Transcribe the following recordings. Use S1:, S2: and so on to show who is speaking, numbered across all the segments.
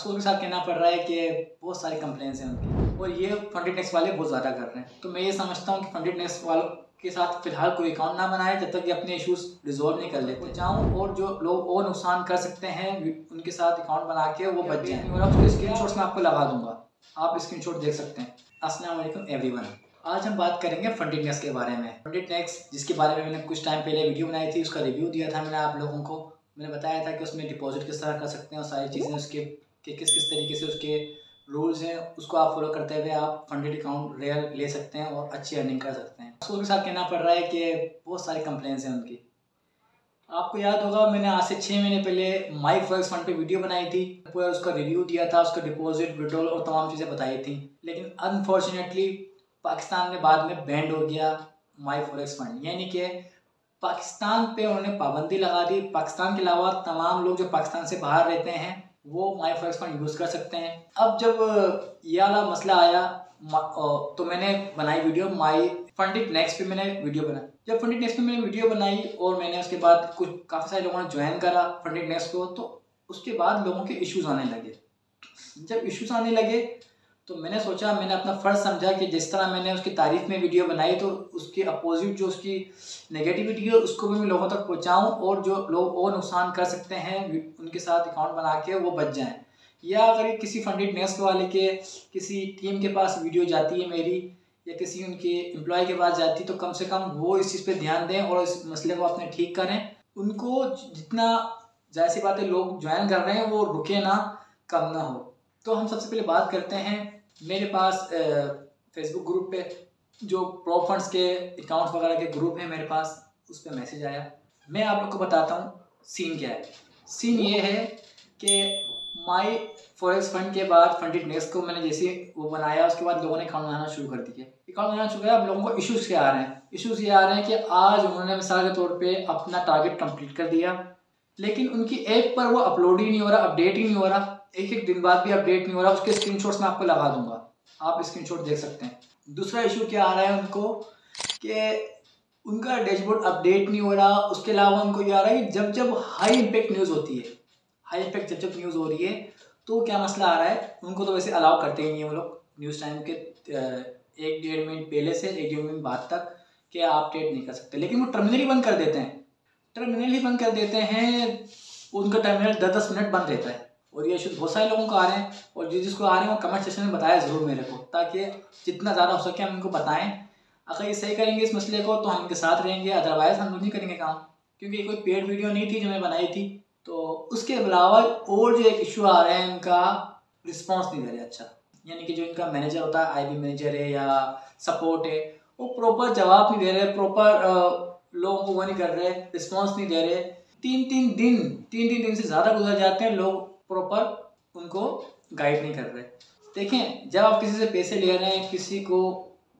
S1: अफसोस के साथ कहना पड़ रहा है कि बहुत सारी कंप्लेंट्स हैं उनकी और ये फंडेड नेक्स्ट वाले बहुत ज़्यादा कर रहे हैं। तो मैं ये समझता हूँ कि फंडेड नेक्स्ट वालों के साथ फिलहाल कोई अकाउंट ना बनाए जब तक ये अपने इश्यूज रिजॉल्व नहीं कर लेते जाऊँ, और जो लोग और नुकसान कर सकते हैं उनके साथ अकाउंट बना के वो बच जाएँ। और उसके स्क्रीनशॉट्स मैं आपको लगा दूंगा, आप स्क्रीनशॉट देख सकते हैं। अस्सलाम वालेकुम एवरीवन, आज हम बात करेंगे फंडेड नेक्स्ट के बारे में। फंडेड नेक्स्ट जिसके बारे में मैंने कुछ टाइम पहले वीडियो बनाई थी, उसका रिव्यू दिया था मैंने आप लोगों को। मैंने बताया था कि उसमें डिपॉजिट किस तरह कर सकते हैं और सारी चीज़ें उसके कि किस किस तरीके से उसके रूल्स हैं, उसको आप फॉलो करते हुए आप फंडेड अकाउंट रियल ले सकते हैं और अच्छी अर्निंग कर सकते हैं। अफसोस के साथ कहना पड़ रहा है कि बहुत सारी कंप्लेंट्स हैं उनकी। आपको याद होगा मैंने आज से 6 महीने पहले माई फॉरेक्स फंड पे वीडियो बनाई थी, पूरा उसका रिव्यू दिया था, उसका डिपॉजिट विड्रॉल और तमाम चीज़ें बताई थी। लेकिन अनफॉर्चुनेटली पाकिस्तान में बाद में बैंड हो गया माई फॉरेक्स फंड, यानी कि पाकिस्तान पे उन्होंने पाबंदी लगा दी। पाकिस्तान के अलावा तमाम लोग जो पाकिस्तान से बाहर रहते हैं वो माई फॉरेक्स फंड यूज़ कर सकते हैं। अब जब ये वाला मसला आया तो मैंने बनाई वीडियो माई फंडेड नेक्स्ट पे मैंने वीडियो बनाई। जब फंडेड नेक्स्ट पे मैंने वीडियो बनाई और मैंने उसके बाद कुछ काफ़ी सारे लोगों ने ज्वाइन करा फंडेड नेक्स्ट को, तो उसके बाद लोगों के इश्यूज आने लगे। जब इश्यूज आने लगे तो मैंने सोचा, मैंने अपना फ़र्ज़ समझा कि जिस तरह मैंने उसकी तारीफ़ में वीडियो बनाई तो उसके अपोजिट जो उसकी नेगेटिविटी है उसको भी मैं लोगों तक पहुंचाऊं, और जो लोग और नुकसान कर सकते हैं उनके साथ अकाउंट बना के वो बच जाएं। या अगर किसी फंडेड नेक्स्ट वाले के किसी टीम के पास वीडियो जाती है मेरी या किसी उनके एम्प्लॉय के पास जाती है तो कम से कम वो इस चीज़ पर ध्यान दें और इस मसले को अपने ठीक करें। उनको जितना जाहिर सी बात है लोग ज्वाइन कर रहे हैं वो रुके ना, कम ना हो। तो हम सबसे पहले बात करते हैं, मेरे पास फेसबुक ग्रुप पे जो प्रो फंड्स के अकाउंट्स वगैरह के ग्रुप है मेरे पास, उस पर मैसेज आया। मैं आप लोग को बताता हूँ सीन क्या है। सीन ये है कि माई फॉरेक्स फंड के बाद फंडेड नेक्स्ट को मैंने जैसे वो बनाया उसके बाद लोगों ने अकाउंट बनाना शुरू कर दिया। अकाउंट बनाना शुरू किया, अब लोगों को इश्यूज़ क्या आ रहे हैं? इश्यूज़ ये आ रहे हैं कि आज उन्होंने मिसाल के तौर पर अपना टारगेट कम्प्लीट कर दिया लेकिन उनकी ऐप पर वो अपलोड ही नहीं हो रहा, अपडेट ही नहीं हो रहा, एक दिन बाद भी अपडेट नहीं हो रहा। उसके स्क्रीनशॉट्स मैं आपको लगा दूंगा, आप स्क्रीनशॉट देख सकते हैं। दूसरा इशू क्या आ रहा है उनको कि उनका डैशबोर्ड अपडेट नहीं हो रहा। उसके अलावा उनको ये आ रहा है कि जब जब हाई इम्पैक्ट न्यूज़ होती है, हाई इम्पैक्ट जब न्यूज़ हो रही है तो क्या मसला आ रहा है, उनको तो वैसे अलाउ करते ही नहीं है वो लोग न्यूज़ टाइम के 1-1.5 मिनट पहले से 1-1 मिनट बाद तक कि आप अपडेट नहीं कर सकते, लेकिन वो टर्मिनल ही बंद कर देते हैं। टर्मिनल ही बंद कर देते हैं, उनका टर्मिनल 10-10 मिनट बंद रहता है। और ये इश्यूज बहुत सारे लोगों को आ रहे हैं और जिसको आ रहे हैं वो कमेंट सेक्शन में बताया ज़रूर मेरे को, ताकि जितना ज़्यादा हो सके हम उनको बताएं। अगर ये सही करेंगे इस मसले को तो हम इनके साथ रहेंगे, अदरवाइज़ हम लोग नहीं करेंगे काम, क्योंकि कोई पेड वीडियो नहीं थी जो मैं बनाई थी। तो उसके अलावा और जो एक इशू आ रहा है, इनका रिस्पॉन्स नहीं दे रहे अच्छा, यानी कि जो इनका मैनेजर होता है, IB मैनेजर है या सपोर्ट है, वो प्रॉपर जवाब नहीं दे रहे, प्रॉपर लोगों को वो नहीं कर रहे, रिस्पॉन्स नहीं दे रहे। 3-3 दिन से ज़्यादा गुजर जाते हैं, लोग प्रॉपर उनको गाइड नहीं कर रहे। देखें, जब आप किसी से पैसे ले रहे हैं, किसी को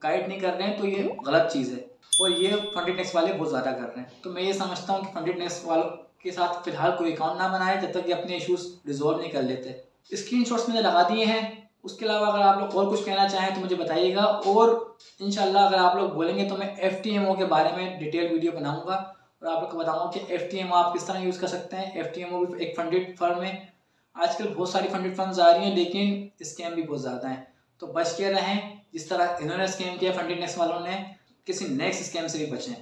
S1: गाइड नहीं कर रहे हैं तो ये गलत चीज़ है और ये फंडेड नेक्स्ट वाले बहुत ज़्यादा कर रहे हैं। तो मैं ये समझता हूँ कि फंडेड नेक्स्ट वालों के साथ फिलहाल कोई अकाउंट ना बनाए जब तक ये अपने इश्यूज रिजॉल्व नहीं कर लेते। स्क्रीनशॉट्स मैंने लगा दिए हैं। उसके अलावा अगर आप लोग और कुछ कहना चाहें तो मुझे बताइएगा, और इंशाल्लाह अगर आप लोग बोलेंगे तो मैं FTMO के बारे में डिटेल वीडियो बनाऊँगा और आप लोग को बताऊँगा कि FTMO आप किस तरह यूज़ कर सकते हैं। FTMO भी एक फंडेड फर्म है। आजकल बहुत सारी फंडेड फंड्स आ रही हैं लेकिन स्कैम भी बहुत ज़्यादा हैं, तो बच के रहें। जिस तरह इन्होंने स्कैम किया फंडेड नेक्स्ट वालों ने, किसी नेक्स्ट स्कैम से भी बचें।